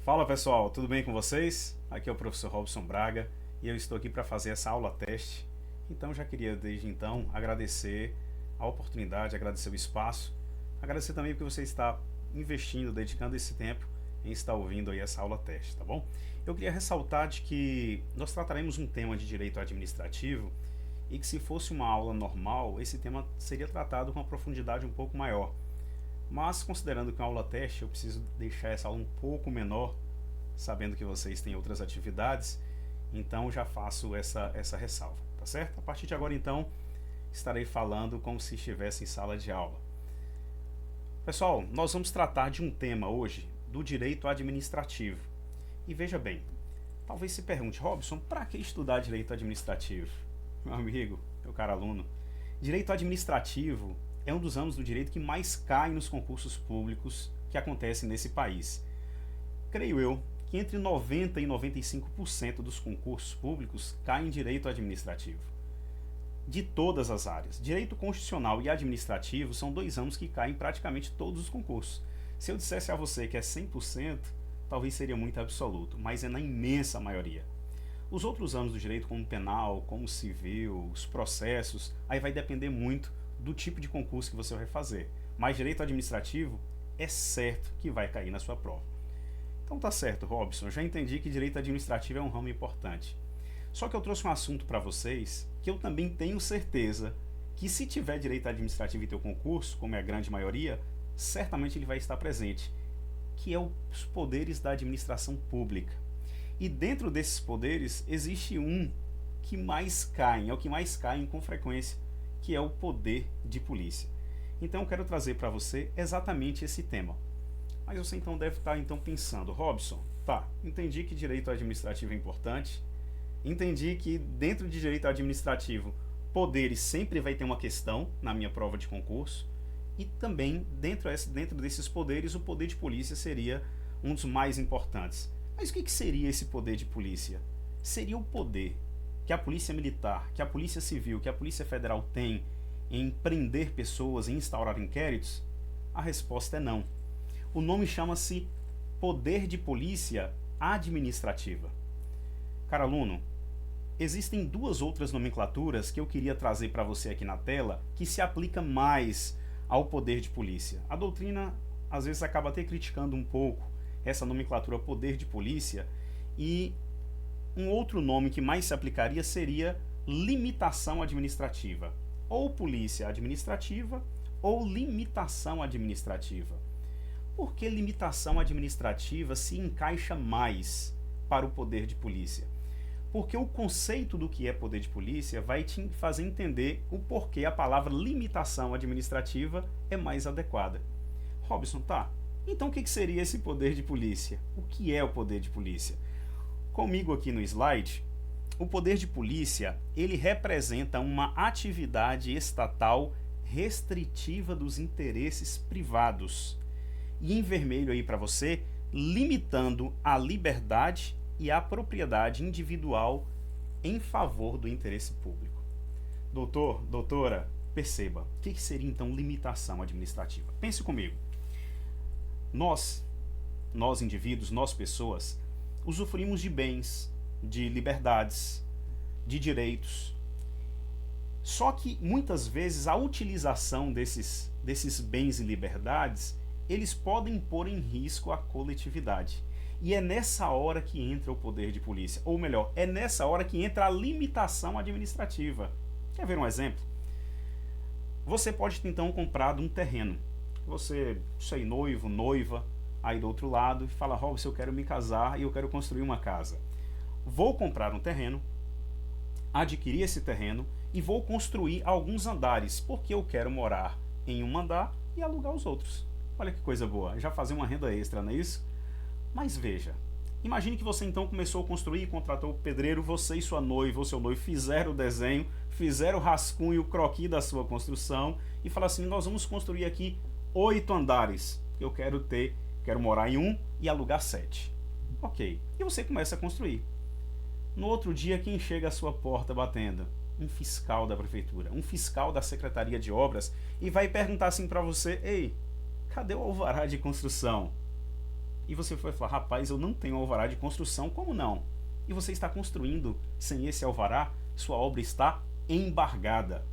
Fala pessoal, tudo bem com vocês? Aqui é o professor Robson Braga e eu estou aqui para fazer essa aula teste. Então já queria desde então agradecer a oportunidade, agradecer o espaço, agradecer também porque você está investindo, dedicando esse tempo em estar ouvindo aí essa aula teste, tá bom? Eu queria ressaltar de que nós trataremos um tema de direito administrativo e que se fosse uma aula normal, esse tema seria tratado com uma profundidade um pouco maior. Mas considerando que é uma aula teste, eu preciso deixar essa aula um pouco menor, sabendo que vocês têm outras atividades, então já faço essa ressalva, tá certo? A partir de agora, então, estarei falando como se estivesse em sala de aula. Pessoal, nós vamos tratar de um tema hoje, do direito administrativo. E veja bem, talvez se pergunte, Robson, para que estudar direito administrativo? Meu amigo, meu caro aluno, direito administrativo é um dos ramos do direito que mais cai nos concursos públicos que acontecem nesse país. Creio eu que entre 90 e 95% dos concursos públicos caem em direito administrativo. De todas as áreas. Direito constitucional e administrativo são dois ramos que caem em praticamente todos os concursos. Se eu dissesse a você que é 100%, talvez seria muito absoluto, mas é na imensa maioria. Os outros ramos do direito, como penal, como civil, os processos, aí vai depender muito do tipo de concurso que você vai fazer. Mas direito administrativo é certo que vai cair na sua prova. Então tá certo, Robson, já entendi que direito administrativo é um ramo importante. Só que eu trouxe um assunto para vocês que eu também tenho certeza que se tiver direito administrativo em teu concurso, como é a grande maioria, certamente ele vai estar presente, que é os poderes da administração pública. E dentro desses poderes existe um que mais cai, é o que mais cai com frequência, que é o poder de polícia. Então eu quero trazer para você exatamente esse tema. Mas você então deve estar então pensando, Robson, tá, entendi que direito administrativo é importante, entendi que dentro de direito administrativo, poderes sempre vai ter uma questão na minha prova de concurso, e também dentro desses poderes, o poder de polícia seria um dos mais importantes. Mas o que seria esse poder de polícia? Seria o poder que a polícia militar, que a polícia civil, que a polícia federal tem em prender pessoas, em instaurar inquéritos? A resposta é não. O nome chama-se poder de polícia administrativa. Caro aluno, existem duas outras nomenclaturas que eu queria trazer para você aqui na tela que se aplica mais ao poder de polícia. A doutrina às vezes acaba até criticando um pouco essa nomenclatura poder de polícia, e um outro nome que mais se aplicaria seria limitação administrativa, ou polícia administrativa ou limitação administrativa. Por que limitação administrativa se encaixa mais para o poder de polícia? Porque o conceito do que é poder de polícia vai te fazer entender o porquê a palavra limitação administrativa é mais adequada. Robson, tá, então o que seria esse poder de polícia? O que é o poder de polícia? Comigo aqui no slide, o poder de polícia, ele representa uma atividade estatal restritiva dos interesses privados. E em vermelho aí para você, limitando a liberdade e a propriedade individual em favor do interesse público. Doutor, doutora, perceba, o que seria então limitação administrativa? Pense comigo. Nós indivíduos, nós pessoas, usufruímos de bens, de liberdades, de direitos. Só que muitas vezes a utilização desses bens e liberdades, eles podem pôr em risco a coletividade. E é nessa hora que entra o poder de polícia. Ou melhor, é nessa hora que entra a limitação administrativa. Quer ver um exemplo? Você pode ter então comprado um terreno. Você, sei, noivo, noiva, aí do outro lado, e fala, Robson, eu quero me casar e eu quero construir uma casa. Vou comprar um terreno, adquirir esse terreno e vou construir alguns andares, porque eu quero morar em um andar e alugar os outros. Olha que coisa boa, já fazer uma renda extra, não é isso? Mas veja, imagine que você então começou a construir, contratou o pedreiro, você e sua noiva ou seu noivo fizeram o desenho, fizeram o rascunho, o croquis da sua construção e falaram assim, nós vamos construir aqui 8 andares, eu quero morar em um e alugar 7. Ok, e você começa a construir. No outro dia, quem chega à sua porta batendo? Um fiscal da prefeitura, um fiscal da Secretaria de Obras, e vai perguntar assim para você, ei, cadê o alvará de construção? E você vai falar, rapaz, eu não tenho alvará de construção, como não? E você está construindo sem esse alvará, sua obra está embargada.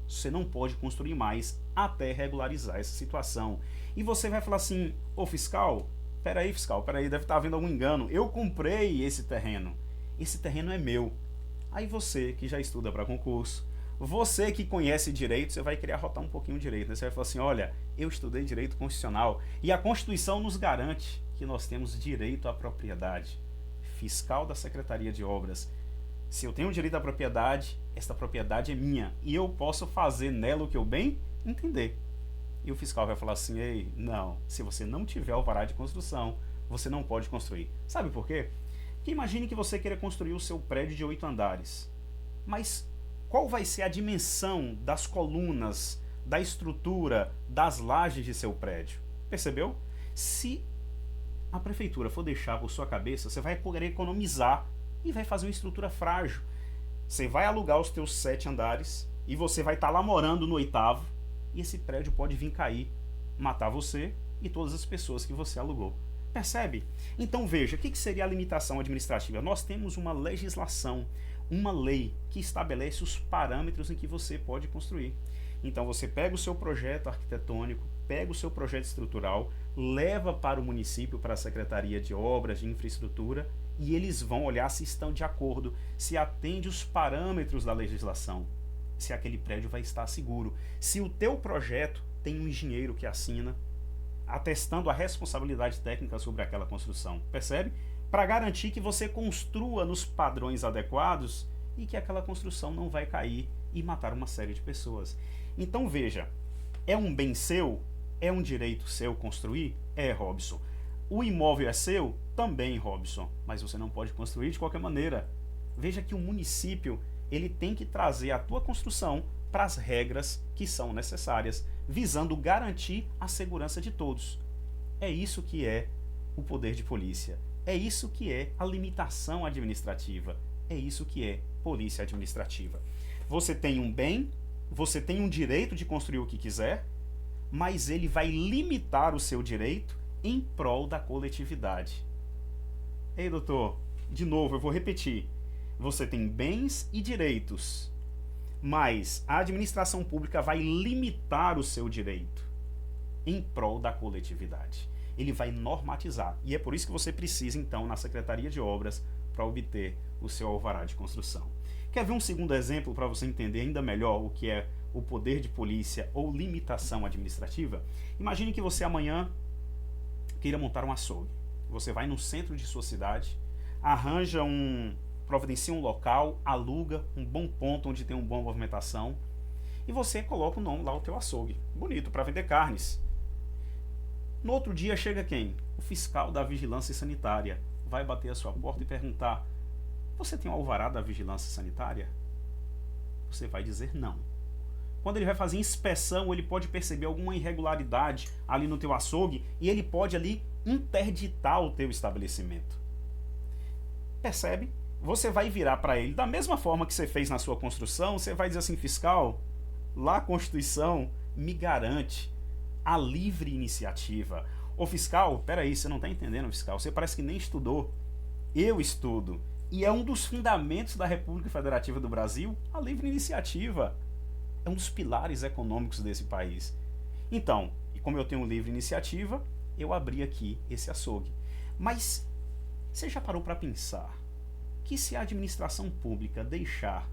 Você não pode construir mais até regularizar essa situação. E você vai falar assim, ô fiscal, peraí, deve estar havendo algum engano. Eu comprei esse terreno é meu. Aí você que já estuda para concurso, você que conhece direito, você vai querer arrotar um pouquinho o direito, né? Você vai falar assim, olha, eu estudei direito constitucional e a Constituição nos garante que nós temos direito à propriedade. Fiscal da Secretaria de Obras. Se eu tenho direito à propriedade, esta propriedade é minha e eu posso fazer nela o que eu bem entender. E o fiscal vai falar assim, ei, não, se você não tiver alvará de construção, você não pode construir. Sabe por quê? Porque imagine que você queira construir o seu prédio de 8 andares. Mas qual vai ser a dimensão das colunas, da estrutura, das lajes de seu prédio? Percebeu? Se a prefeitura for deixar por sua cabeça, você vai querer economizar e vai fazer uma estrutura frágil. Você vai alugar os teus 7 andares e você vai estar lá morando no 8º e esse prédio pode vir cair, matar você e todas as pessoas que você alugou. Percebe? Então veja, o que seria a limitação administrativa? Nós temos uma legislação, uma lei que estabelece os parâmetros em que você pode construir. Então você pega o seu projeto arquitetônico, pega o seu projeto estrutural, leva para o município, para a Secretaria de Obras, de Infraestrutura, e eles vão olhar se estão de acordo, se atende os parâmetros da legislação, se aquele prédio vai estar seguro, se o teu projeto tem um engenheiro que assina, atestando a responsabilidade técnica sobre aquela construção, percebe? Para garantir que você construa nos padrões adequados e que aquela construção não vai cair e matar uma série de pessoas. Então veja, é um bem seu? É um direito seu construir? É, Robson. O imóvel é seu? Também, Robson. Mas você não pode construir de qualquer maneira. Veja que o município ele tem que trazer a tua construção para as regras que são necessárias, visando garantir a segurança de todos. É isso que é o poder de polícia. É isso que é a limitação administrativa. É isso que é polícia administrativa. Você tem um bem, você tem um direito de construir o que quiser, mas ele vai limitar o seu direito em prol da coletividade. Ei, doutor, de novo, eu vou repetir. Você tem bens e direitos, mas a administração pública vai limitar o seu direito em prol da coletividade. Ele vai normatizar. E é por isso que você precisa, então, na Secretaria de Obras, para obter o seu alvará de construção. Quer ver um segundo exemplo para você entender ainda melhor o que é o poder de polícia ou limitação administrativa? Imagine que você amanhã queira montar um açougue. Você vai no centro de sua cidade, providencia um local, aluga um bom ponto onde tem uma boa movimentação e você coloca o nome lá, o teu açougue. Bonito, para vender carnes. No outro dia chega quem? O fiscal da vigilância sanitária. Vai bater a sua porta e perguntar: você tem um alvará da vigilância sanitária? Você vai dizer não. Quando ele vai fazer inspeção, ele pode perceber alguma irregularidade ali no teu açougue e ele pode ali interditar o teu estabelecimento. Percebe? Você vai virar para ele da mesma forma que você fez na sua construção, você vai dizer assim: fiscal, lá a Constituição me garante a livre iniciativa. Ô fiscal, peraí, você não está entendendo, fiscal, você parece que nem estudou. Eu estudo. E é um dos fundamentos da República Federativa do Brasil, a livre iniciativa. É um dos pilares econômicos desse país. Então, e como eu tenho livre iniciativa, eu abri aqui esse açougue. Mas você já parou para pensar que se a administração pública deixar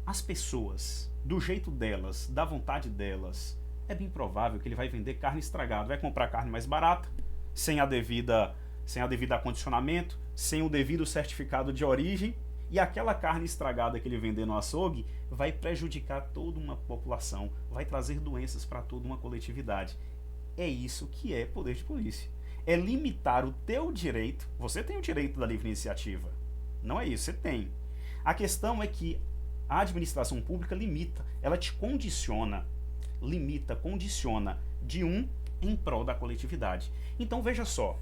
as pessoas do jeito delas, da vontade delas, é bem provável que ele vai vender carne estragada, vai comprar carne mais barata, sem a devida acondicionamento, sem o devido certificado de origem, e aquela carne estragada que ele vender no açougue vai prejudicar toda uma população, vai trazer doenças para toda uma coletividade. É isso que é poder de polícia. É limitar o teu direito. Você tem o direito da livre iniciativa. Não é isso, você tem. A questão é que a administração pública limita, ela te condiciona, condiciona de em prol da coletividade. Então veja só,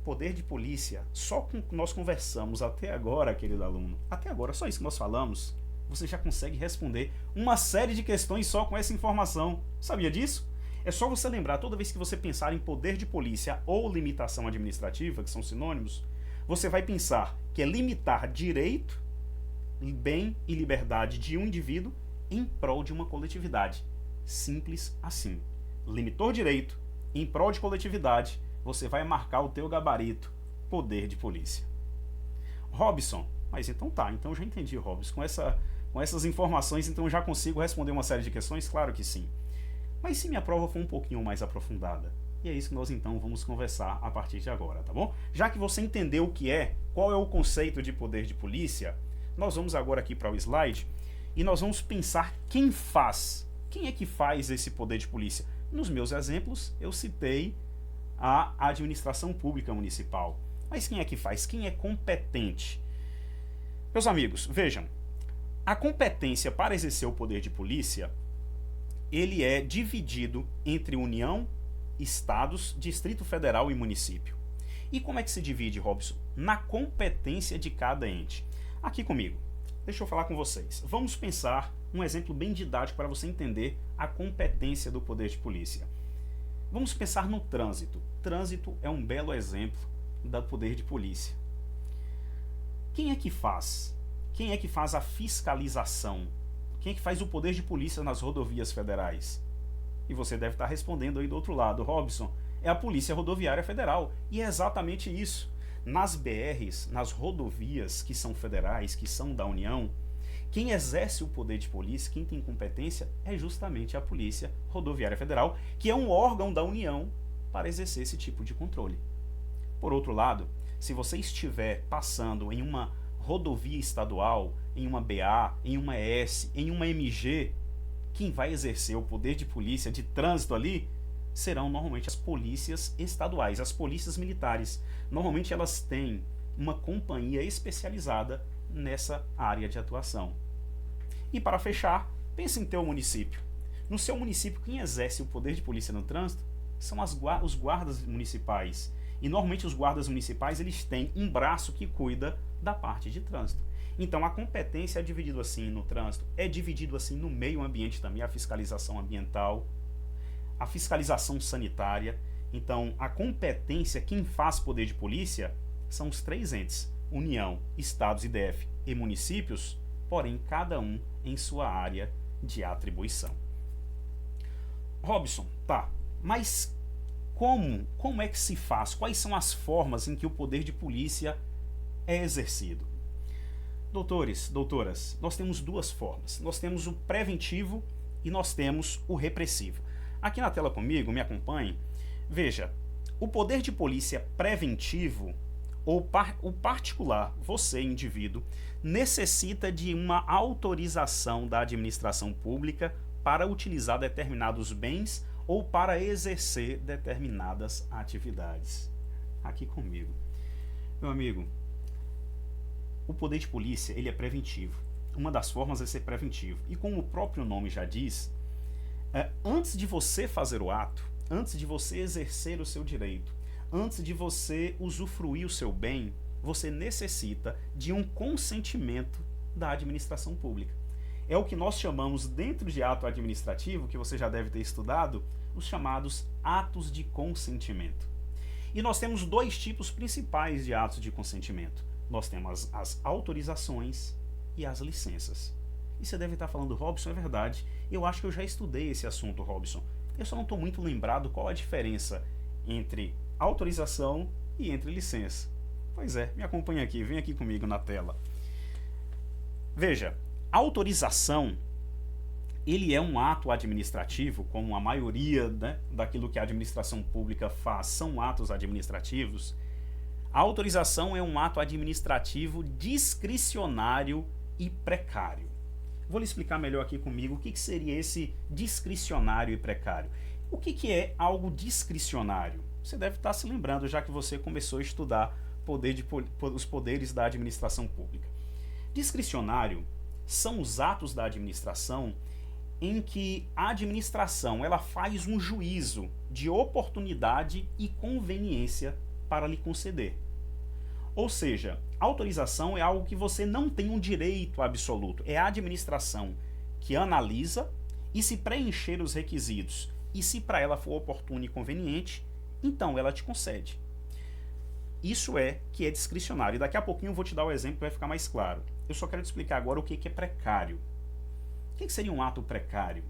poder de polícia, só com que nós conversamos até agora, querido aluno, até agora, só isso que nós falamos, você já consegue responder uma série de questões só com essa informação. Sabia disso? É só você lembrar, toda vez que você pensar em poder de polícia ou limitação administrativa, que são sinônimos, você vai pensar que é limitar direito, bem e liberdade de um indivíduo em prol de uma coletividade. Simples assim. Limitou direito, em prol de coletividade, você vai marcar o teu gabarito, poder de polícia. Robson, mas então tá, então eu já entendi, Robson. Com essas informações, então eu já consigo responder uma série de questões? Claro que sim. Mas se minha prova for um pouquinho mais aprofundada? E é isso que nós então vamos conversar a partir de agora, tá bom? Já que você entendeu o que é, qual é o conceito de poder de polícia, nós vamos agora aqui para o slide e nós vamos pensar quem faz. Quem é que faz esse poder de polícia? Nos meus exemplos, eu citei a administração pública municipal. Mas quem é que faz? Quem é competente? Meus amigos, vejam, a competência para exercer o poder de polícia, ele é dividido entre União, Estados, Distrito Federal e município. E como é que se divide, Robson? Na competência de cada ente. Aqui comigo, deixa eu falar com vocês. Vamos pensar um exemplo bem didático para você entender a competência do poder de polícia. Vamos pensar no trânsito. Trânsito é um belo exemplo do poder de polícia. Quem é que faz? Quem é que faz a fiscalização? Quem é que faz o poder de polícia nas rodovias federais? E você deve estar respondendo aí do outro lado, Robson, é a Polícia Rodoviária Federal. E é exatamente isso. Nas BRs, nas rodovias que são federais, que são da União, quem exerce o poder de polícia, quem tem competência, é justamente a Polícia Rodoviária Federal, que é um órgão da União para exercer esse tipo de controle. Por outro lado, se você estiver passando em uma rodovia estadual, em uma BA, em uma ES, em uma MG, quem vai exercer o poder de polícia de trânsito ali serão normalmente as polícias estaduais, as polícias militares. Normalmente elas têm uma companhia especializada nessa área de atuação. E para fechar, pense em teu município. No seu município, quem exerce o poder de polícia no trânsito são os guardas municipais. E normalmente os guardas municipais eles têm um braço que cuida da parte de trânsito. Então a competência é dividida assim no trânsito, é dividido assim no meio ambiente também, a fiscalização ambiental, a fiscalização sanitária. Então a competência, quem faz poder de polícia, são os três entes, União, Estados e DF e municípios, porém cada um em sua área de atribuição. Robson, tá, mas como é que se faz? Quais são as formas em que o poder de polícia é exercido? Doutores, doutoras, nós temos duas formas. Nós temos o preventivo e nós temos o repressivo. Aqui na tela comigo, me acompanhe. Veja, o poder de polícia preventivo, ou o particular, você, indivíduo, necessita de uma autorização da administração pública para utilizar determinados bens ou para exercer determinadas atividades. Aqui comigo. Meu amigo, o poder de polícia ele é preventivo. Uma das formas é ser preventivo. E como o próprio nome já diz, antes de você fazer o ato, antes de você exercer o seu direito, antes de você usufruir o seu bem, você necessita de um consentimento da administração pública. É o que nós chamamos, dentro de ato administrativo, que você já deve ter estudado, os chamados atos de consentimento. E nós temos dois tipos principais de atos de consentimento. Nós temos as autorizações e as licenças. E você deve estar falando, Robson, é verdade. Eu acho que eu já estudei esse assunto, Robson. Eu só não estou muito lembrado qual a diferença entre autorização e entre licença. Pois é, me acompanha aqui, vem aqui comigo na tela. Veja, autorização, ele é um ato administrativo, como a maioria, né, daquilo que a administração pública faz são atos administrativos. A autorização é um ato administrativo discricionário e precário. Vou lhe explicar melhor aqui comigo o que seria esse discricionário e precário. O que é algo discricionário? Você deve estar se lembrando, já que você começou a estudar os poderes da administração pública. Discricionário são os atos da administração em que a administração ela faz um juízo de oportunidade e conveniência para lhe conceder. Ou seja, autorização é algo que você não tem um direito absoluto. É a administração que analisa e, se preencher os requisitos e se para ela for oportuno e conveniente, então ela te concede. Isso é que é discricionário. E daqui a pouquinho eu vou te dar o exemplo que vai ficar mais claro. Eu só quero te explicar agora o que é precário. O que seria um ato precário?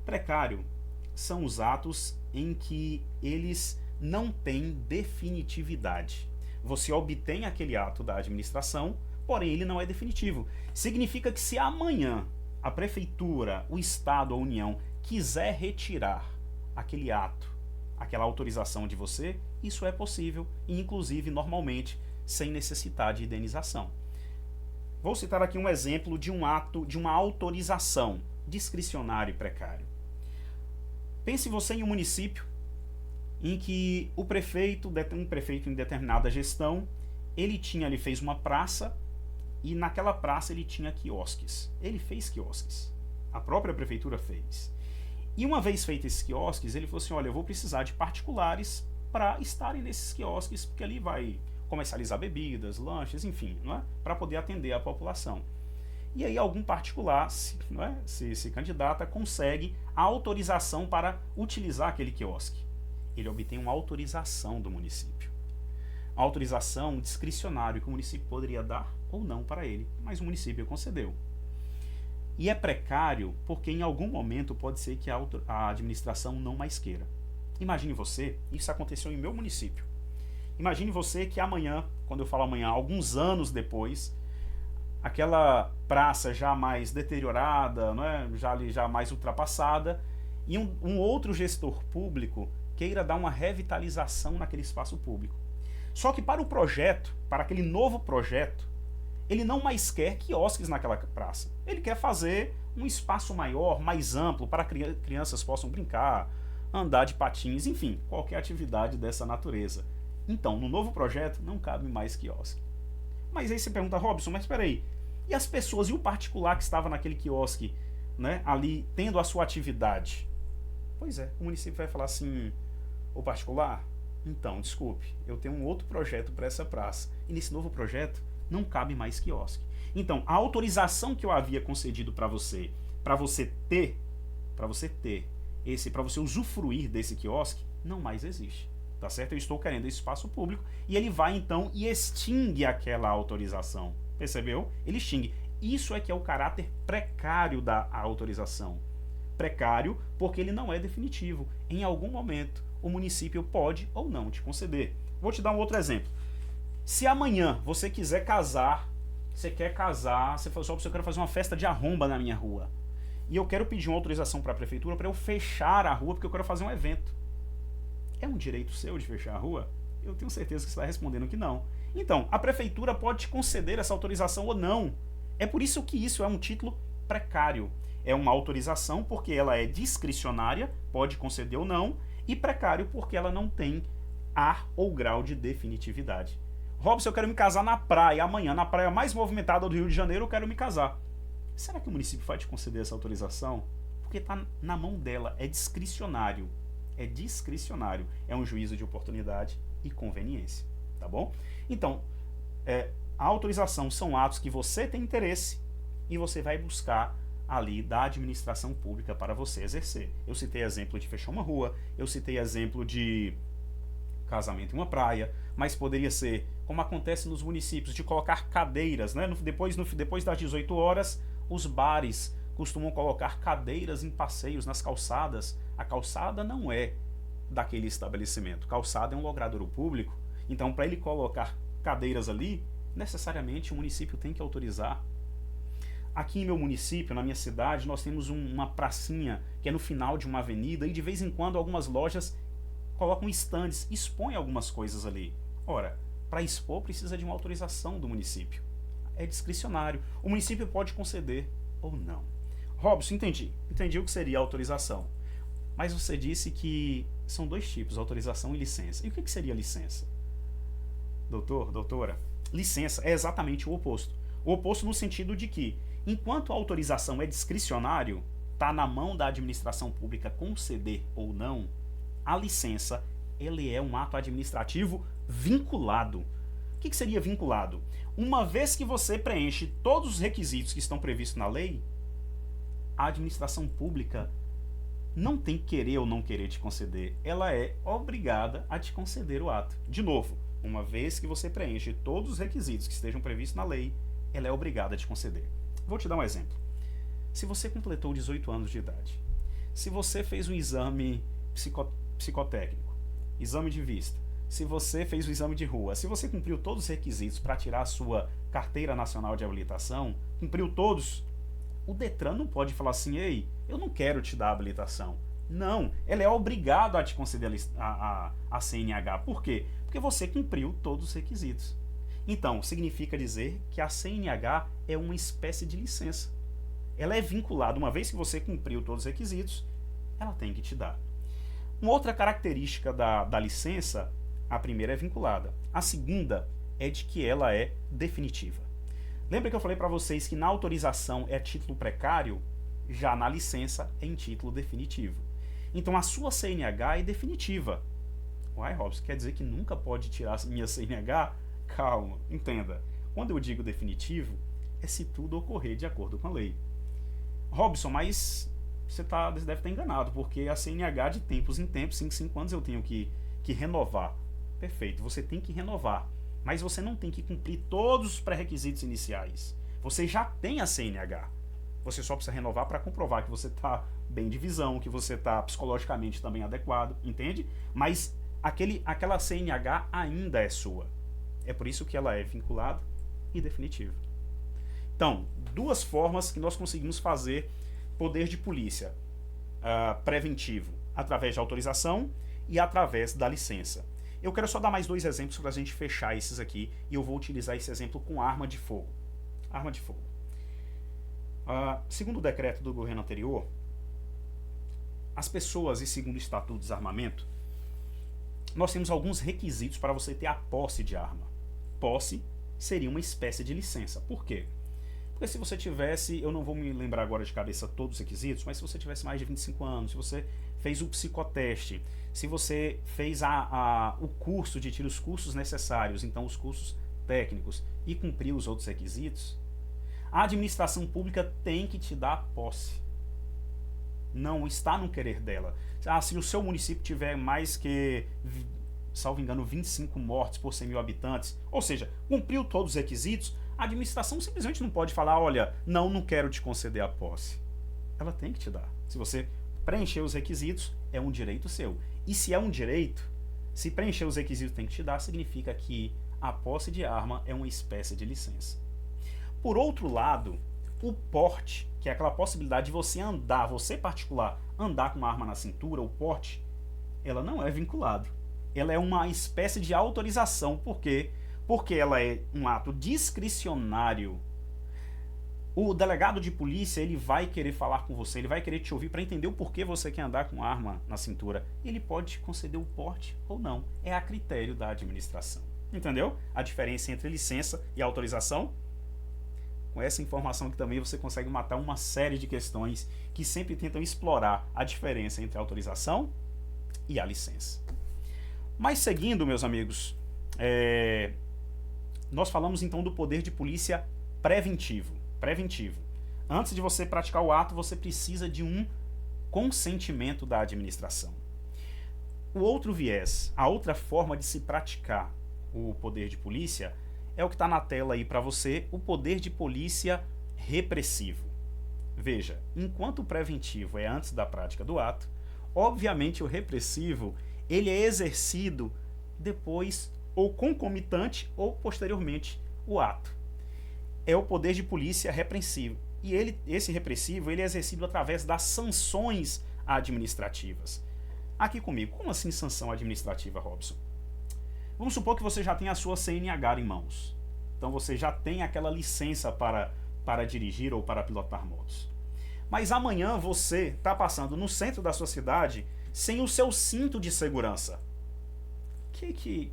Precário são os atos em que eles não têm definitividade. Você obtém aquele ato da administração, porém ele não é definitivo. Significa que se amanhã a prefeitura, o Estado, a União quiser retirar aquele ato, aquela autorização de você, isso é possível e inclusive normalmente sem necessitar de indenização. Vou citar aqui um exemplo de um ato, de uma autorização discricionária e precário. Pense você em um município em que um prefeito em determinada gestão, ele fez uma praça e naquela praça ele tinha quiosques. Ele fez quiosques. A própria prefeitura fez. E uma vez feitos esses quiosques, ele falou assim, olha, eu vou precisar de particulares para estarem nesses quiosques, porque ali vai comercializar bebidas, lanches, enfim, não é? Para poder atender a população. E aí algum particular se candidata, consegue a autorização para utilizar aquele quiosque. Ele obtém uma autorização do município. Uma autorização discricionária que o município poderia dar ou não para ele, mas o município concedeu. E é precário porque em algum momento pode ser que a administração não mais queira. Imagine você, isso aconteceu em meu município. Imagine você que amanhã, quando eu falo amanhã, alguns anos depois, aquela praça já mais deteriorada, não é? já mais ultrapassada, e um outro gestor público queira dar uma revitalização naquele espaço público. Só que para o projeto, para aquele novo projeto, ele não mais quer quiosques naquela praça. Ele quer fazer um espaço maior, mais amplo, para que crianças possam brincar, andar de patins, enfim, qualquer atividade dessa natureza. Então, no novo projeto, não cabe mais quiosque. Mas aí você pergunta, Robson, mas espera aí, e as pessoas, e o particular que estava naquele quiosque, né, ali, tendo a sua atividade? Pois é, o município vai falar assim, o particular, então, desculpe, eu tenho um outro projeto para essa praça, e nesse novo projeto não cabe mais quiosque. Então, a autorização que eu havia concedido para você usufruir desse quiosque, não mais existe. Tá certo? Eu estou querendo esse espaço público e ele vai então e extingue aquela autorização. Percebeu? Ele extingue. Isso é que é o caráter precário da autorização. Precário porque ele não é definitivo. Em algum momento o município pode ou não te conceder. Vou te dar um outro exemplo. Se amanhã você quiser casar, você fala assim, eu quero fazer uma festa de arromba na minha rua. E eu quero pedir uma autorização para a prefeitura para eu fechar a rua porque eu quero fazer um evento. É um direito seu de fechar a rua? Eu tenho certeza que você está respondendo que não. Então, a prefeitura pode te conceder essa autorização ou não. É por isso que isso é um título precário. É uma autorização porque ela é discricionária, pode conceder ou não, e precário porque ela não tem ar ou grau de definitividade. Robson, eu quero me casar na praia amanhã, na praia mais movimentada do Rio de Janeiro, eu quero me casar. Será que o município vai te conceder essa autorização? Porque está na mão dela, é discricionário. É discricionário, é um juízo de oportunidade e conveniência, tá bom? Então, a autorização são atos que você tem interesse e você vai buscar ali da administração pública para você exercer. Eu citei exemplo de fechar uma rua, eu citei exemplo de casamento em uma praia, mas poderia ser, como acontece nos municípios, de colocar cadeiras, né? Depois das 18 horas, os bares costumam colocar cadeiras em passeios nas calçadas. A calçada não é daquele estabelecimento. Calçada é um logradouro público. Então, para ele colocar cadeiras ali, necessariamente o município tem que autorizar. Aqui em meu município, na minha cidade, nós temos uma pracinha que é no final de uma avenida e de vez em quando algumas lojas colocam estandes, expõem algumas coisas ali. Ora, para expor precisa de uma autorização do município. É discricionário. O município pode conceder ou não. Robson, entendi o que seria autorização. Mas você disse que são dois tipos, autorização e licença. E o que seria licença? Doutora, licença é exatamente o oposto. O oposto no sentido de que, enquanto a autorização é discricionário, está na mão da administração pública conceder ou não, a licença ele é um ato administrativo vinculado. O que seria vinculado? Uma vez que você preenche todos os requisitos que estão previstos na lei, a administração pública não tem querer ou não querer te conceder, ela é obrigada a te conceder o ato. De novo, uma vez que você preenche todos os requisitos que estejam previstos na lei, ela é obrigada a te conceder. Vou te dar um exemplo. Se você completou 18 anos de idade, se você fez um exame psicotécnico, exame de vista, se você fez o exame de rua, se você cumpriu todos os requisitos para tirar a sua carteira nacional de habilitação, cumpriu todos, o Detran não pode falar assim, ei, eu não quero te dar a habilitação. Não, ela é obrigada a te conceder a CNH. Por quê? Porque você cumpriu todos os requisitos. Então, significa dizer que a CNH é uma espécie de licença. Ela é vinculada, uma vez que você cumpriu todos os requisitos, ela tem que te dar. Uma outra característica da licença, a primeira é vinculada. A segunda é de que ela é definitiva. Lembra que eu falei para vocês que na autorização é título precário? Já na licença é em título definitivo. Então a sua CNH é definitiva. Uai, Robson, quer dizer que nunca pode tirar minha CNH? Calma, entenda. Quando eu digo definitivo, é se tudo ocorrer de acordo com a lei. Robson, mas você deve estar enganado, porque a CNH de tempos em tempos, 5 anos eu tenho que renovar. Perfeito, você tem que renovar. Mas você não tem que cumprir todos os pré-requisitos iniciais. Você já tem a CNH. Você só precisa renovar para comprovar que você está bem de visão, que você está psicologicamente também adequado, entende? Mas aquela CNH ainda é sua. É por isso que ela é vinculada e definitiva. Então, duas formas que nós conseguimos fazer poder de polícia preventivo, através de autorização e através da licença. Eu quero só dar mais 2 exemplos para a gente fechar esses aqui, e eu vou utilizar esse exemplo com arma de fogo. Arma de fogo. Segundo o decreto do governo anterior, as pessoas, e segundo o Estatuto do Desarmamento, nós temos alguns requisitos para você ter a posse de arma. Posse seria uma espécie de licença. Por quê? Porque se você tivesse, eu não vou me lembrar agora de cabeça todos os requisitos, mas se você tivesse mais de 25 anos, se você fez o psicoteste, se você fez o curso de tiro, os cursos necessários, então os cursos técnicos, e cumpriu os outros requisitos, a administração pública tem que te dar a posse. Não está no querer dela. Se o seu município tiver mais que, salvo engano, 25 mortes por 100 mil habitantes, ou seja, cumpriu todos os requisitos, a administração simplesmente não pode falar, olha, não quero te conceder a posse. Ela tem que te dar. Se você preencher os requisitos, é um direito seu. E se é um direito, se preencher os requisitos tem que te dar, significa que a posse de arma é uma espécie de licença. Por outro lado, o porte, que é aquela possibilidade de você andar, você particular, andar com uma arma na cintura, o porte, ela não é vinculado. Ela é uma espécie de autorização. Por quê? Porque ela é um ato discricionário. O delegado de polícia, ele vai querer falar com você, ele vai querer te ouvir para entender o porquê você quer andar com arma na cintura. Ele pode te conceder o porte ou não. É a critério da administração. Entendeu? A diferença entre licença e autorização? Com essa informação aqui também você consegue matar uma série de questões que sempre tentam explorar a diferença entre a autorização e a licença. Mas seguindo, meus amigos, nós falamos então do poder de polícia preventivo. Antes de você praticar o ato, você precisa de um consentimento da administração. O outro viés, a outra forma de se praticar o poder de polícia é o que está na tela aí para você, o poder de polícia repressivo. Veja, enquanto o preventivo é antes da prática do ato, obviamente o repressivo ele é exercido depois ou concomitante ou posteriormente o ato. É o poder de polícia repressivo. E esse repressivo ele é exercido através das sanções administrativas. Aqui comigo, como assim sanção administrativa, Robson? Vamos supor que você já tem a sua CNH em mãos. Então você já tem aquela licença para dirigir ou para pilotar motos. Mas amanhã você está passando no centro da sua cidade sem o seu cinto de segurança. O que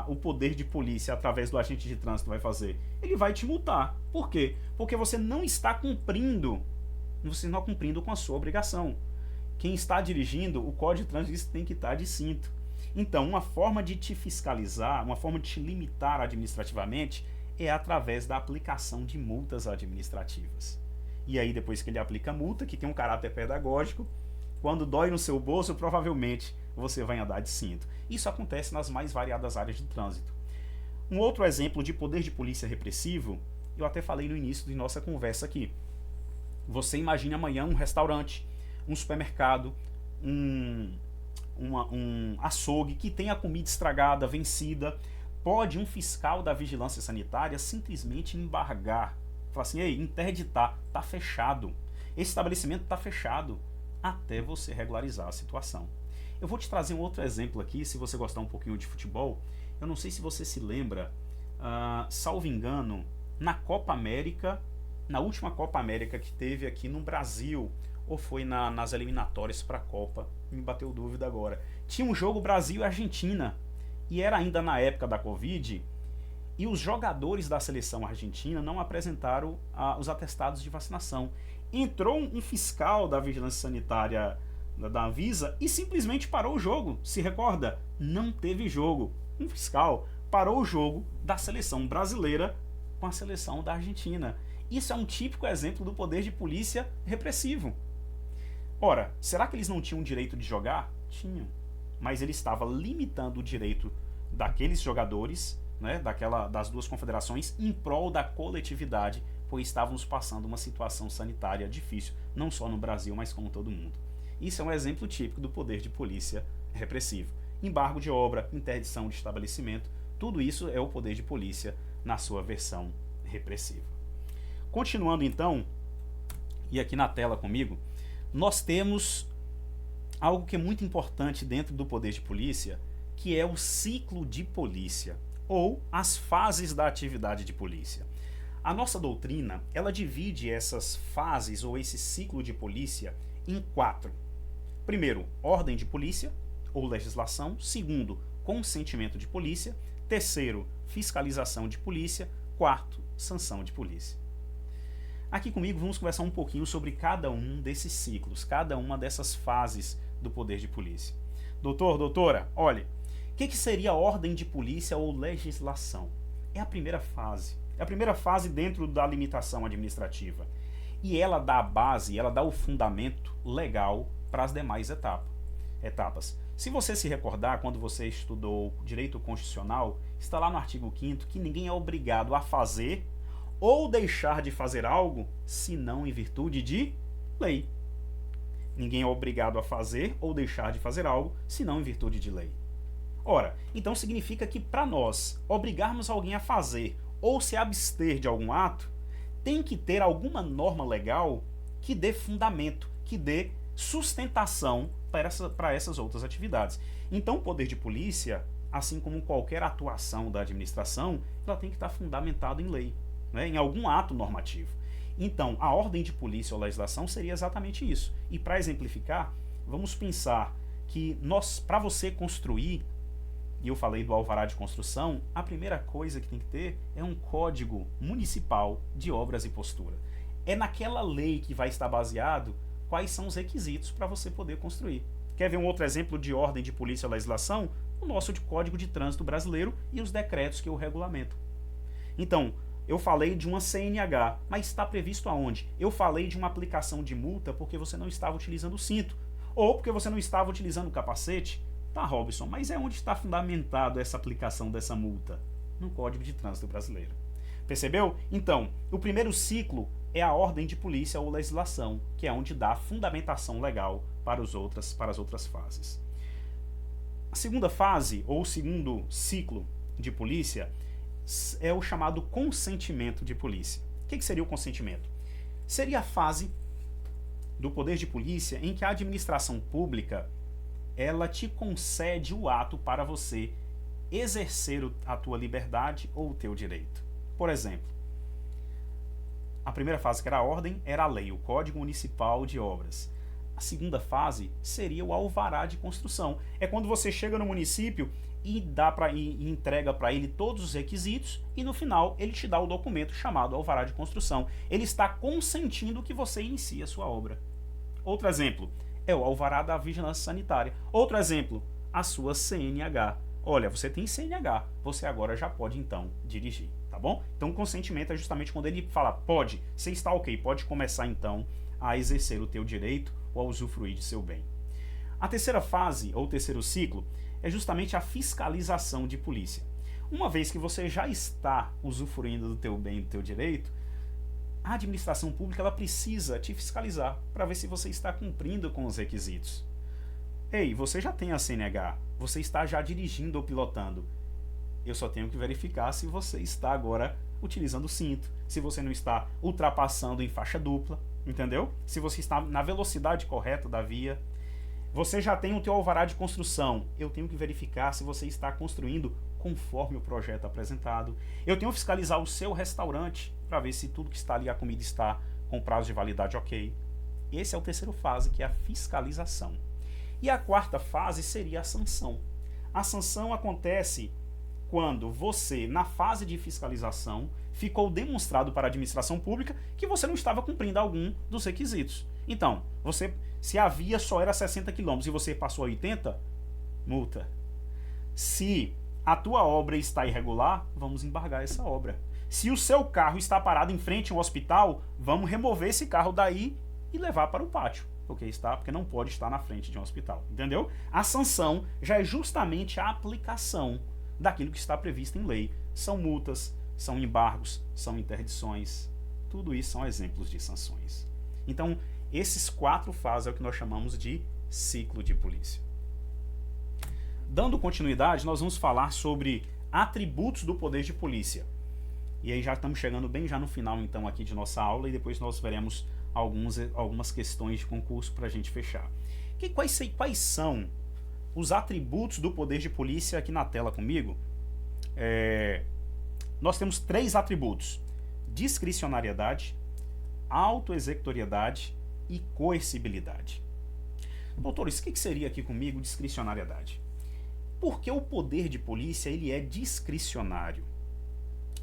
o poder de polícia, através do agente de trânsito, vai fazer? Ele vai te multar. Por quê? Porque você não está cumprindo com a sua obrigação. Quem está dirigindo, o Código de Trânsito diz que tem que estar de cinto. Então, uma forma de te fiscalizar, uma forma de te limitar administrativamente, é através da aplicação de multas administrativas. E aí, depois que ele aplica a multa, que tem um caráter pedagógico, Quando dói no seu bolso, provavelmente você vai andar de cinto. Isso acontece nas mais variadas áreas de trânsito. Um outro exemplo de poder de polícia repressivo, eu até falei no início de nossa conversa aqui. Você imagine amanhã um restaurante, um supermercado, um açougue que tenha comida estragada, vencida. Pode um fiscal da vigilância sanitária simplesmente embargar, falar assim, ei, interditar, está fechado. Esse estabelecimento está fechado até você regularizar a situação. Eu vou te trazer um outro exemplo aqui, se você gostar um pouquinho de futebol. Eu não sei se você se lembra, salvo engano, na Copa América, na última Copa América que teve aqui no Brasil, ou foi nas eliminatórias para a Copa, me bateu dúvida agora. Tinha um jogo Brasil e Argentina, e era ainda na época da Covid, e os jogadores da seleção argentina não apresentaram os atestados de vacinação. Entrou um fiscal da vigilância sanitária da Anvisa e simplesmente parou o jogo. Se recorda? Não teve jogo. Um fiscal parou o jogo da seleção brasileira com a seleção da Argentina. Isso é um típico exemplo do poder de polícia repressivo. Ora, será que eles não tinham o direito de jogar? Tinham. Mas ele estava limitando o direito daqueles jogadores, né, das duas confederações, em prol da coletividade, pois estávamos passando uma situação sanitária difícil, não só no Brasil, mas como todo mundo. Isso é um exemplo típico do poder de polícia repressivo. Embargo de obra, interdição de estabelecimento, tudo isso é o poder de polícia na sua versão repressiva. Continuando então, e aqui na tela comigo, nós temos algo que é muito importante dentro do poder de polícia, que é o ciclo de polícia, ou as fases da atividade de polícia. A nossa doutrina, ela divide essas fases, ou esse ciclo de polícia, em 4. Primeiro, ordem de polícia, ou legislação. Segundo, consentimento de polícia. Terceiro, fiscalização de polícia. Quarto, sanção de polícia. Aqui comigo vamos conversar um pouquinho sobre cada um desses ciclos, cada uma dessas fases do poder de polícia. Doutora, olha, o que seria a ordem de polícia ou legislação? É a primeira fase. É a primeira fase dentro da limitação administrativa. E ela dá a base, ela dá o fundamento legal para as demais etapas. Se você se recordar, quando você estudou direito constitucional, está lá no artigo 5º que ninguém é obrigado a fazer ou deixar de fazer algo, senão em virtude de lei. Ninguém é obrigado a fazer ou deixar de fazer algo, senão em virtude de lei. Ora, então significa que para nós obrigarmos alguém a fazer ou se abster de algum ato, tem que ter alguma norma legal que dê fundamento, que dê sustentação para essas outras atividades. Então o poder de polícia, assim como qualquer atuação da administração, ela tem que estar fundamentada em lei, né, em algum ato normativo. Então, a ordem de polícia ou legislação seria exatamente isso. E para exemplificar, vamos pensar que para você construir, e eu falei do alvará de construção, a primeira coisa que tem que ter é um código municipal de obras e postura. É naquela lei que vai estar baseado quais são os requisitos para você poder construir. Quer ver um outro exemplo de ordem de polícia ou legislação? O nosso Código de Trânsito Brasileiro e os decretos que o regulamentam. Então, eu falei de uma CNH, mas está previsto aonde? Eu falei de uma aplicação de multa porque você não estava utilizando o cinto, ou porque você não estava utilizando o capacete. Tá, Robson, mas é onde está fundamentado essa aplicação dessa multa? No Código de Trânsito Brasileiro. Percebeu? Então, o primeiro ciclo é a ordem de polícia ou legislação, que é onde dá fundamentação legal para as outras fases. A segunda fase, ou o segundo ciclo de polícia, é o chamado consentimento de polícia. O que seria o consentimento? Seria a fase do poder de polícia em que a administração pública ela te concede o ato para você exercer a tua liberdade ou o teu direito. Por exemplo, a primeira fase, que era a ordem, era a lei, o Código Municipal de Obras. A segunda fase seria o alvará de construção. É quando você chega no município e entrega para ele todos os requisitos e no final ele te dá o documento chamado alvará de construção. Ele está consentindo que você inicie a sua obra. Outro exemplo é o alvará da vigilância sanitária. Outro exemplo, a sua CNH. Olha, você tem CNH, você agora já pode então dirigir, tá bom? Então o consentimento é justamente quando ele fala, pode, você está ok, pode começar então a exercer o teu direito ou a usufruir de seu bem. A terceira fase, ou terceiro ciclo, é justamente a fiscalização de polícia. Uma vez que você já está usufruindo do teu bem, do teu direito, a administração pública ela precisa te fiscalizar para ver se você está cumprindo com os requisitos. Ei, você já tem a CNH, você está já dirigindo ou pilotando. Eu só tenho que verificar se você está agora utilizando o cinto, se você não está ultrapassando em faixa dupla, entendeu? Se você está na velocidade correta da via. Você já tem o teu alvará de construção. Eu tenho que verificar se você está construindo conforme o projeto apresentado. Eu tenho que fiscalizar o seu restaurante para ver se tudo que está ali, a comida está com prazo de validade ok. Esse é o terceiro fase, que é a fiscalização. E a quarta fase seria a sanção. A sanção acontece quando você, na fase de fiscalização, ficou demonstrado para a administração pública que você não estava cumprindo algum dos requisitos. Então, se a via só era 60 km e você passou a 80, multa. Se a tua obra está irregular, vamos embargar essa obra. Se o seu carro está parado em frente a um hospital, vamos remover esse carro daí e levar para o pátio. Porque não pode estar na frente de um hospital, entendeu? A sanção já é justamente a aplicação daquilo que está previsto em lei. São multas, são embargos, são interdições. Tudo isso são exemplos de sanções. Então, esses 4 fases é o que nós chamamos de ciclo de polícia. Dando continuidade, nós vamos falar sobre atributos do poder de polícia. E aí já estamos chegando bem já no final então aqui de nossa aula e depois nós veremos algumas questões de concurso para a gente fechar. Quais são os atributos do poder de polícia aqui na tela comigo? Nós temos 3 atributos: discricionariedade, autoexecutoriedade e coercibilidade. Doutores, o que seria aqui comigo discricionariedade? Porque o poder de polícia ele é discricionário.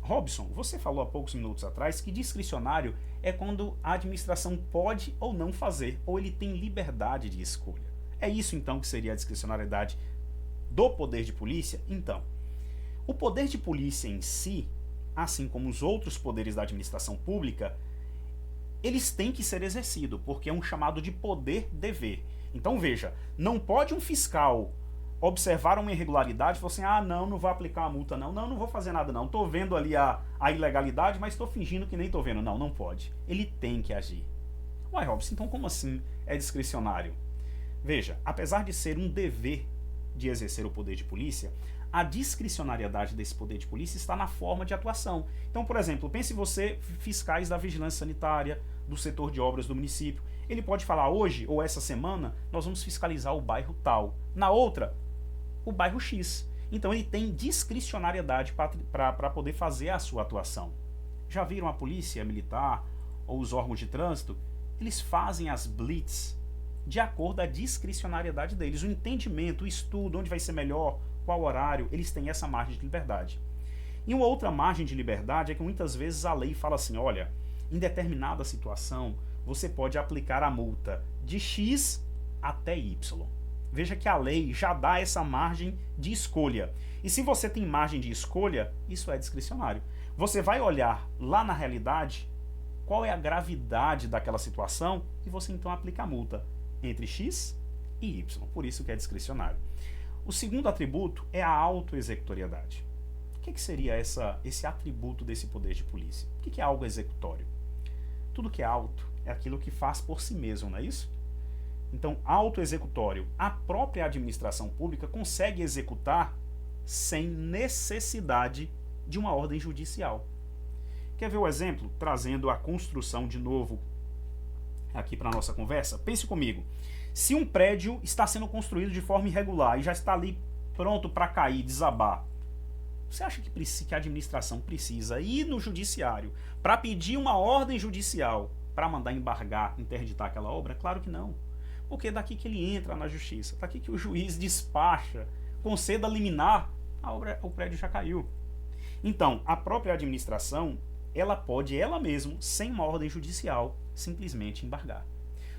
Robson, você falou há poucos minutos atrás que discricionário é quando a administração pode ou não fazer, ou ele tem liberdade de escolha. É isso então que seria a discricionariedade do poder de polícia? Então, o poder de polícia em si, assim como os outros poderes da administração pública, eles têm que ser exercidos, porque é um chamado de poder-dever. Então veja, não pode um fiscal observar uma irregularidade e falar assim, não vou aplicar a multa não vou fazer nada não, estou vendo ali a ilegalidade, mas estou fingindo que nem estou vendo. Não pode. Ele tem que agir. Uai, Robson, então como assim é discricionário? Veja, apesar de ser um dever de exercer o poder de polícia, a discricionariedade desse poder de polícia está na forma de atuação. Então, por exemplo, pense você, fiscais da vigilância sanitária, do setor de obras do município. Ele pode falar, hoje ou essa semana, nós vamos fiscalizar o bairro tal. Na outra, o bairro X. Então ele tem discricionariedade para poder fazer a sua atuação. Já viram a polícia militar ou os órgãos de trânsito? Eles fazem as blitz de acordo com a discricionariedade deles. O entendimento, o estudo, onde vai ser melhor, qual horário, eles têm essa margem de liberdade. E uma outra margem de liberdade é que muitas vezes a lei fala assim, olha, em determinada situação, você pode aplicar a multa de X até Y. Veja que a lei já dá essa margem de escolha. E se você tem margem de escolha, isso é discricionário. Você vai olhar lá na realidade qual é a gravidade daquela situação e você então aplica a multa entre X e Y. Por isso que é discricionário. O segundo atributo é a autoexecutoriedade. O que seria esse atributo desse poder de polícia? O que é algo executório? Tudo que é auto é aquilo que faz por si mesmo, não é isso? Então, autoexecutório, a própria administração pública consegue executar sem necessidade de uma ordem judicial. Quer ver o exemplo? Trazendo a construção de novo aqui para a nossa conversa. Pense comigo. Se um prédio está sendo construído de forma irregular e já está ali pronto para cair, desabar, você acha que a administração precisa ir no judiciário para pedir uma ordem judicial para mandar embargar, interditar aquela obra? Claro que não. Porque é daqui que ele entra na justiça, daqui que o juiz despacha, conceda liminar, o prédio já caiu. Então, a própria administração, ela pode, ela mesma, sem uma ordem judicial, simplesmente embargar.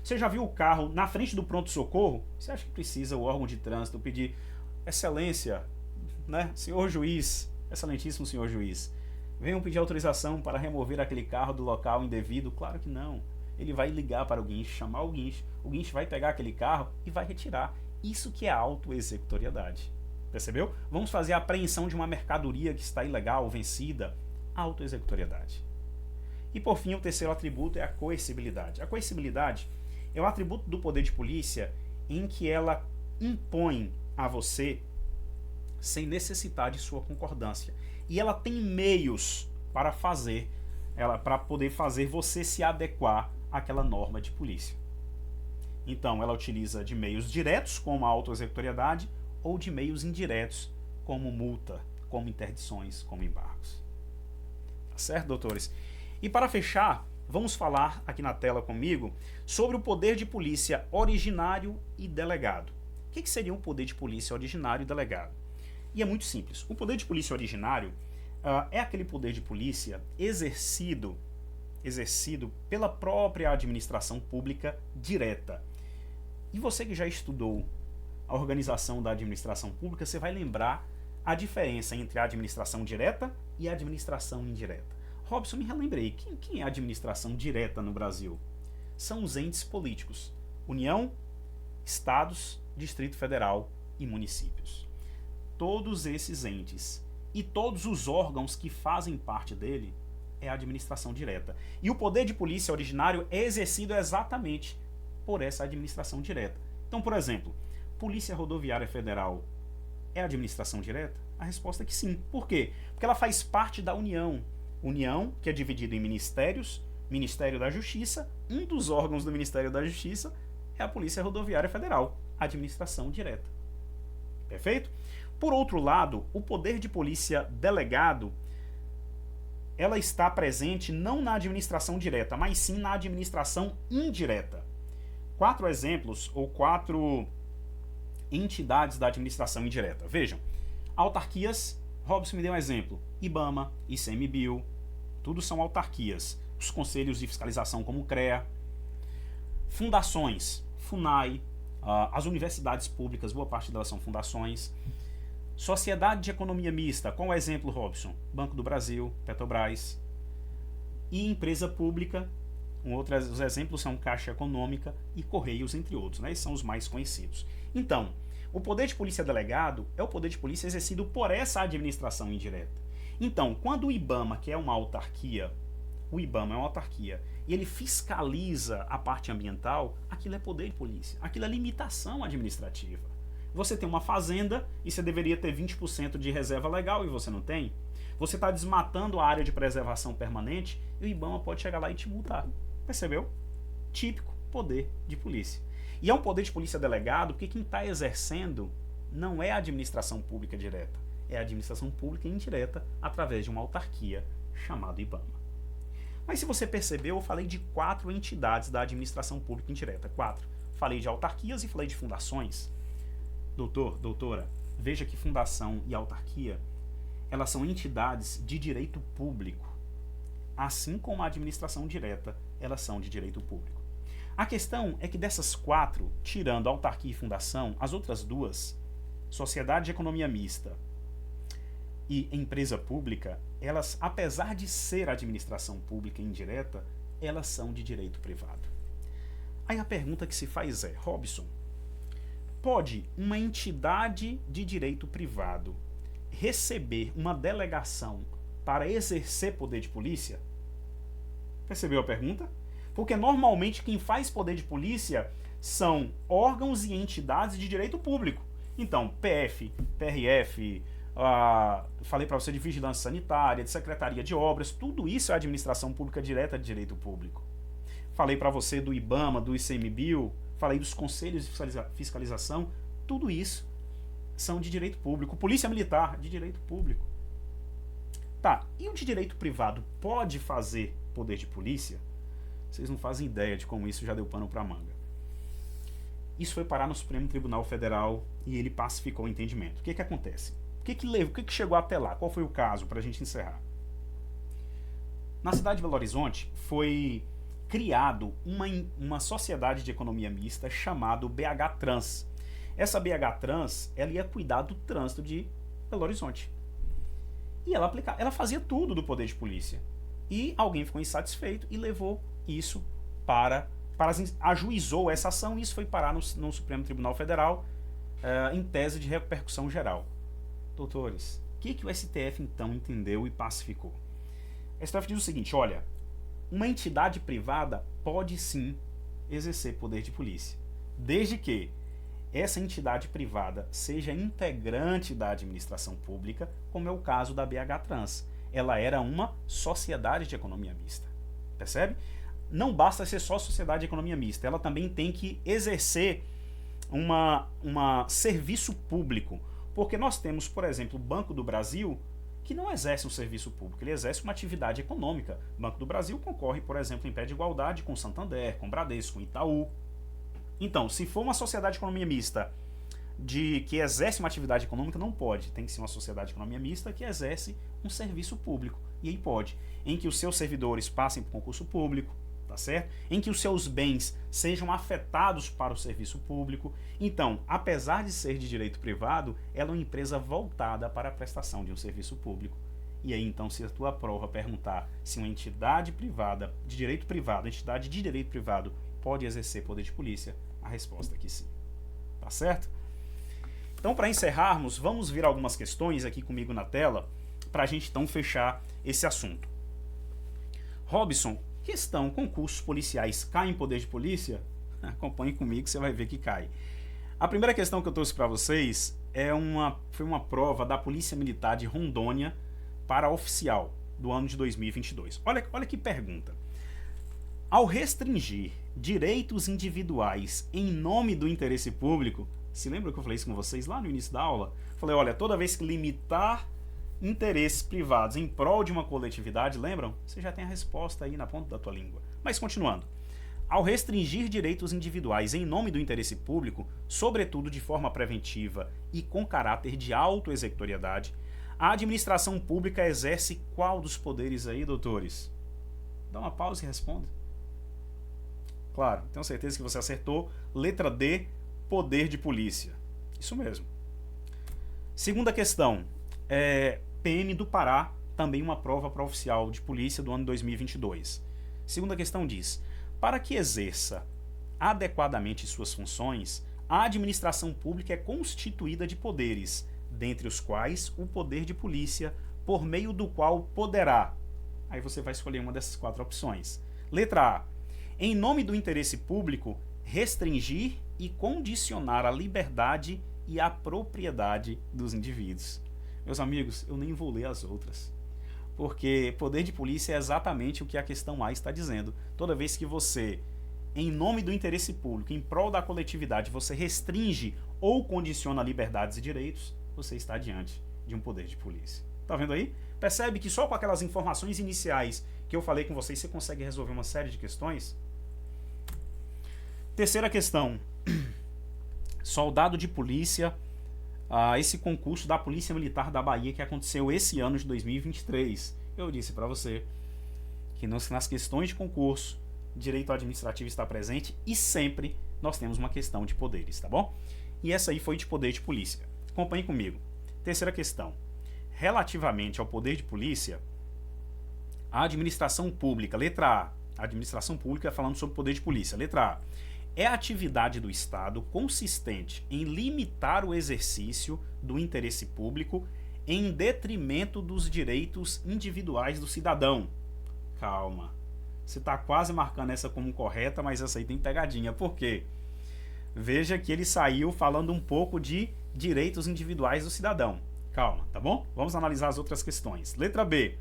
Você já viu o carro na frente do pronto-socorro? Você acha que precisa o órgão de trânsito pedir, excelência, né, senhor juiz, excelentíssimo senhor juiz, venham pedir autorização para remover aquele carro do local indevido? Claro que não. Ele vai ligar para o guincho, chamar o guincho o guincho vai pegar aquele carro e vai retirar. Isso que é autoexecutoriedade. Percebeu? Vamos fazer a apreensão de uma mercadoria que está ilegal, vencida. Autoexecutoriedade. E por fim, o terceiro atributo é a coercibilidade. A coercibilidade é o atributo do poder de polícia em que ela impõe a você sem necessitar de sua concordância. E ela tem meios para poder fazer você se adequar àquela norma de polícia. Então, ela utiliza de meios diretos, como a autoexecutoriedade, ou de meios indiretos, como multa, como interdições, como embargos. Tá certo, doutores? E para fechar, vamos falar aqui na tela comigo sobre o poder de polícia originário e delegado. O que seria um poder de polícia originário e delegado? E é muito simples. O poder de polícia originário é aquele poder de polícia exercido pela própria administração pública direta. E você que já estudou a organização da administração pública, você vai lembrar a diferença entre a administração direta e a administração indireta. Robson, me relembrei, quem é a administração direta no Brasil? São os entes políticos: União, Estados, Distrito Federal e municípios. Todos esses entes e todos os órgãos que fazem parte dele é a administração direta. E o poder de polícia originário é exercido exatamente por essa administração direta. Então, por exemplo, Polícia Rodoviária Federal é administração direta? A resposta é que sim. Por quê? Porque ela faz parte da União. União, que é dividida em ministérios, Ministério da Justiça, um dos órgãos do Ministério da Justiça é a Polícia Rodoviária Federal, administração direta. Perfeito? Por outro lado, o poder de polícia delegado, ela está presente não na administração direta, mas sim na administração indireta. 4 exemplos ou 4 entidades da administração indireta. Vejam, autarquias, Robson me deu um exemplo: IBAMA, ICMBio, tudo são autarquias. Os conselhos de fiscalização como o CREA, fundações, FUNAI, as universidades públicas, boa parte delas são fundações. Sociedade de economia mista, qual é o exemplo, Robson? Banco do Brasil, Petrobras. E empresa pública, os exemplos são Caixa Econômica e Correios, entre outros, né? Esses são os mais conhecidos. Então, o poder de polícia delegado é o poder de polícia exercido por essa administração indireta. Então, quando o IBAMA, que é uma autarquia, e ele fiscaliza a parte ambiental, aquilo é poder de polícia, aquilo é limitação administrativa. Você tem uma fazenda e você deveria ter 20% de reserva legal e você não tem. Você está desmatando a área de preservação permanente e o IBAMA pode chegar lá e te multar. Percebeu? Típico poder de polícia. E é um poder de polícia delegado porque quem está exercendo não é a administração pública direta, é a administração pública indireta através de uma autarquia chamada IBAMA. Mas se você percebeu, eu falei de 4 entidades da administração pública indireta. 4. Falei de autarquias e falei de fundações. Doutora, veja que fundação e autarquia, elas são entidades de direito público. Assim como a administração direta, elas são de direito público. A questão é que dessas 4, tirando autarquia e fundação, as outras 2, sociedade de economia mista e empresa pública, elas, apesar de ser administração pública indireta, elas são de direito privado. Aí a pergunta que se faz é: Robson, pode uma entidade de direito privado receber uma delegação para exercer poder de polícia? Percebeu a pergunta? Porque normalmente quem faz poder de polícia são órgãos e entidades de direito público. Então, PF, PRF, falei para você de vigilância sanitária, de secretaria de obras, tudo isso é administração pública direta de direito público. Falei para você do IBAMA, do ICMBio, falei dos conselhos de fiscalização, tudo isso são de direito público. Polícia Militar, de direito público. Tá, e o de direito privado pode fazer poder de polícia? Vocês não fazem ideia de como isso já deu pano para manga. Isso foi parar no Supremo Tribunal Federal e ele pacificou o entendimento. O que que acontece? O que chegou até lá? Qual foi o caso, para a gente encerrar? Na cidade de Belo Horizonte foi criado uma sociedade de economia mista chamada BH Trans. Essa BH Trans, ela ia cuidar do trânsito de Belo Horizonte. E ela fazia tudo do poder de polícia. E alguém ficou insatisfeito e levou isso para ajuizou essa ação e isso foi parar no Supremo Tribunal Federal em tese de repercussão geral. Doutores, o que o STF então entendeu e pacificou? O STF diz o seguinte, olha, uma entidade privada pode sim exercer poder de polícia, desde que essa entidade privada seja integrante da administração pública, como é o caso da BH Trans. Ela era uma sociedade de economia mista, percebe? Não basta ser só sociedade de economia mista, ela também tem que exercer uma serviço público, porque nós temos, por exemplo, o Banco do Brasil, que não exerce um serviço público, ele exerce uma atividade econômica. O Banco do Brasil concorre, por exemplo, em pé de igualdade com Santander, com Bradesco, com Itaú. Então, se for uma sociedade de economia mista que exerce uma atividade econômica, não pode. Tem que ser uma sociedade de economia mista que exerce um serviço público. E aí pode. Em que os seus servidores passem por concurso público, tá certo? Em que os seus bens sejam afetados para o serviço público. Então, apesar de ser de direito privado, ela é uma empresa voltada para a prestação de um serviço público. E aí, então, se a tua prova perguntar se uma entidade privada, de direito privado, entidade de direito privado, pode exercer poder de polícia, a resposta é que sim. Tá certo? Então, para encerrarmos, vamos ver algumas questões aqui comigo na tela, para a gente então fechar esse assunto. Robson, questão, concursos policiais caem em poder de polícia? Acompanhe comigo que você vai ver que cai. A primeira questão que eu trouxe para vocês foi uma prova da Polícia Militar de Rondônia para oficial do ano de 2022. Olha que pergunta. Ao restringir direitos individuais em nome do interesse público, se lembra que eu falei isso com vocês lá no início da aula? Falei, olha, toda vez que limitar interesses privados em prol de uma coletividade, lembram? Você já tem a resposta aí na ponta da tua língua. Mas continuando. Ao restringir direitos individuais em nome do interesse público, sobretudo de forma preventiva e com caráter de autoexecutoriedade, a administração pública exerce qual dos poderes aí, doutores? Dá uma pausa e responda. Claro, tenho certeza que você acertou. Letra D, poder de polícia. Isso mesmo. Segunda questão. PM do Pará, também uma prova para oficial de polícia do ano 2022. Segunda questão diz: para que exerça adequadamente suas funções, a administração pública é constituída de poderes, dentre os quais o poder de polícia, por meio do qual poderá. Aí você vai escolher uma dessas quatro opções. Letra A. Em nome do interesse público, restringir e condicionar a liberdade e a propriedade dos indivíduos. Meus amigos, eu nem vou ler as outras, porque poder de polícia é exatamente o que a questão A está dizendo. Toda vez que você, em nome do interesse público, em prol da coletividade, você restringe ou condiciona liberdades e direitos, você está diante de um poder de polícia. Tá vendo aí? Percebe que só com aquelas informações iniciais que eu falei com vocês, você consegue resolver uma série de questões? Terceira questão. Soldado de polícia, esse concurso da Polícia Militar da Bahia que aconteceu esse ano de 2023. Eu disse para você que nas questões de concurso, direito administrativo está presente e sempre nós temos uma questão de poderes, tá bom? E essa aí foi de poder de polícia. Acompanhe comigo. Terceira questão. Relativamente ao poder de polícia, a administração pública, letra A, a administração pública falando sobre poder de polícia, letra A, é a atividade do Estado consistente em limitar o exercício do interesse público em detrimento dos direitos individuais do cidadão. Calma, você está quase marcando essa como correta, mas essa aí tem pegadinha. Por quê? Veja que ele saiu falando um pouco de direitos individuais do cidadão. Calma, tá bom? Vamos analisar as outras questões. Letra B.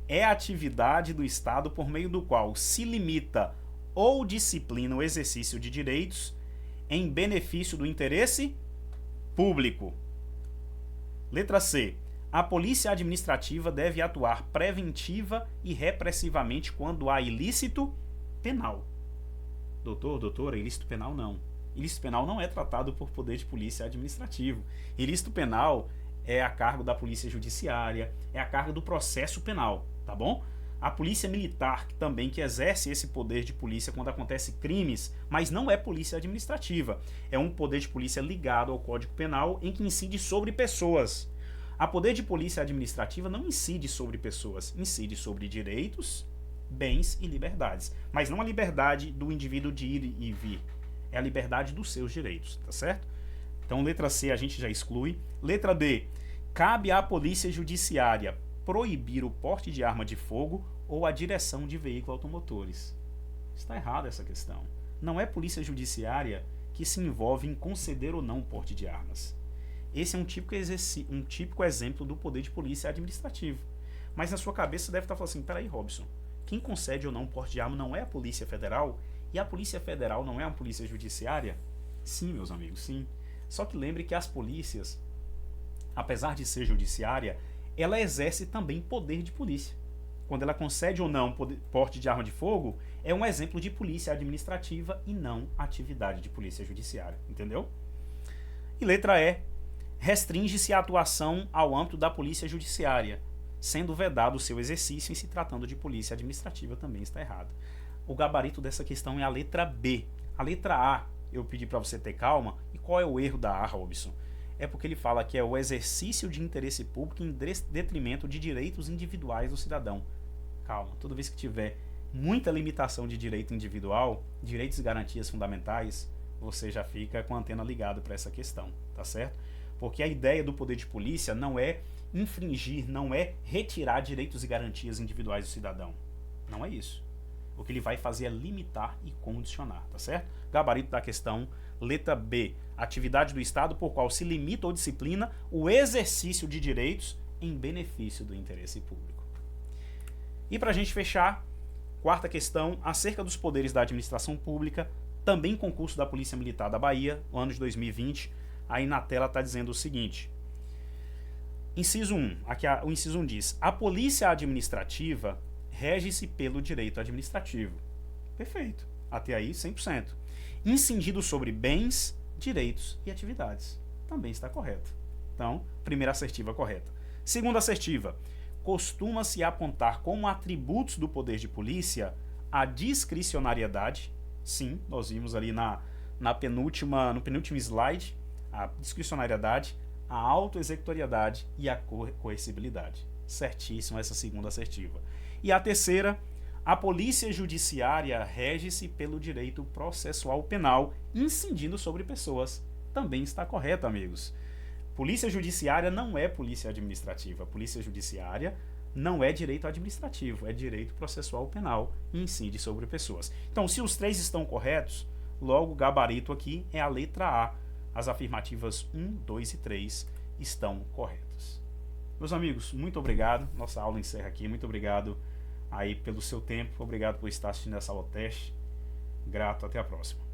É a atividade do Estado por meio do qual se limita ou disciplina o exercício de direitos em benefício do interesse público. Letra C. A polícia administrativa deve atuar preventiva e repressivamente quando há ilícito penal. Doutora, ilícito penal não. Ilícito penal não é tratado por poder de polícia administrativo. Ilícito penal é a cargo da polícia judiciária, é a cargo do processo penal, tá bom? A polícia militar também que exerce esse poder de polícia quando acontece crimes, mas não é polícia administrativa. É um poder de polícia ligado ao Código Penal em que incide sobre pessoas. A poder de polícia administrativa não incide sobre pessoas, incide sobre direitos bens e liberdades. Mas não a liberdade do indivíduo de ir e vir. É a liberdade dos seus direitos, tá certo? Então, letra C a gente já exclui. Letra D. Cabe à polícia judiciária proibir o porte de arma de fogo ou a direção de veículos automotores. Está errada essa questão. Não é polícia judiciária que se envolve em conceder ou não o porte de armas. Esse é um típico exemplo do poder de polícia administrativo. Mas na sua cabeça você deve estar falando assim, peraí, Robson, quem concede ou não o porte de arma não é a Polícia Federal? E a Polícia Federal não é uma polícia judiciária? Sim, meus amigos, sim. Só que lembre que as polícias, apesar de ser judiciária, ela exerce também poder de polícia. Quando ela concede ou não porte de arma de fogo, é um exemplo de polícia administrativa e não atividade de polícia judiciária, entendeu? E letra E. Restringe-se a atuação ao âmbito da polícia judiciária, sendo vedado o seu exercício em se tratando de polícia administrativa também está errado. O gabarito dessa questão é a letra B. A letra A, eu pedi para você ter calma. E qual é o erro da A, Robson? É porque ele fala que é o exercício de interesse público em detrimento de direitos individuais do cidadão. Calma, toda vez que tiver muita limitação de direito individual, direitos e garantias fundamentais, você já fica com a antena ligada para essa questão, tá certo? Porque a ideia do poder de polícia não é infringir, não é retirar direitos e garantias individuais do cidadão. Não é isso. O que ele vai fazer é limitar e condicionar, tá certo? Gabarito da questão, letra B. Atividade do Estado por qual se limita ou disciplina o exercício de direitos em benefício do interesse público. E para a gente fechar, quarta questão, acerca dos poderes da administração pública, também concurso da Polícia Militar da Bahia, no ano de 2020, aí na tela está dizendo o seguinte. Inciso 1, aqui o inciso 1 diz, a polícia administrativa rege-se pelo direito administrativo. Perfeito, até aí 100%. Incidindo sobre bens, direitos e atividades. Também está correto. Então, primeira assertiva correta. Segunda assertiva, costuma-se apontar como atributos do poder de polícia a discricionariedade. Sim, nós vimos ali no penúltimo slide, a discricionariedade, a autoexecutoriedade e a coercibilidade. Certíssimo essa segunda assertiva. E a terceira, a polícia judiciária rege-se pelo direito processual penal, incidindo sobre pessoas. Também está correto, amigos. Polícia judiciária não é polícia administrativa. Polícia judiciária não é direito administrativo, é direito processual penal e incide sobre pessoas. Então, se os três estão corretos, logo o gabarito aqui é a letra A. As afirmativas 1, 2 e 3 estão corretas. Meus amigos, muito obrigado. Nossa aula encerra aqui. Muito obrigado aí pelo seu tempo. Obrigado por estar assistindo essa aula teste. Grato. Até a próxima.